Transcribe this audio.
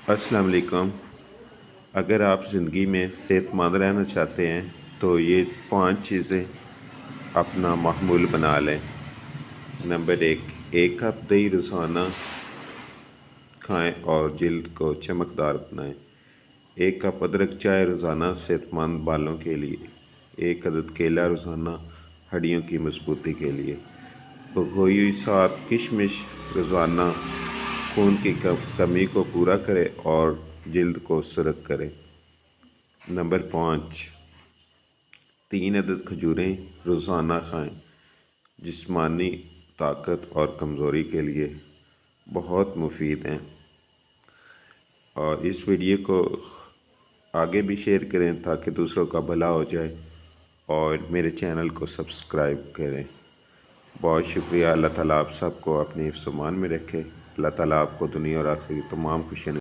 السلام علیکم۔ اگر آپ زندگی میں صحت مند رہنا چاہتے ہیں تو یہ 5 چیزیں اپنا معمول بنا لیں۔ نمبر 1 کپ دہی روزانہ کھائیں اور جلد کو چمکدار بنائیں۔ 1 کپ ادرک چائے روزانہ صحت مند بالوں کے لیے۔ 1 عدد کیلا روزانہ ہڈیوں کی مضبوطی کے لیے۔ بھگوئی ہوئی 7 کشمش روزانہ خون کی کمی کو پورا کرے اور جلد کو سرخ کرے۔ نمبر 5 3 عدد کھجوریں روزانہ کھائیں، جسمانی طاقت اور کمزوری کے لیے بہت مفید ہیں۔ اور اس ویڈیو کو آگے بھی شیئر کریں تاکہ دوسروں کا بھلا ہو جائے، اور میرے چینل کو سبسکرائب کریں۔ بہت شکریہ۔ اللہ تعالیٰ آپ سب کو اپنے حفظ و امان میں رکھے۔ اللہ تعالیٰ آپ کو دنیا اور آخرت کی تمام خوشیاں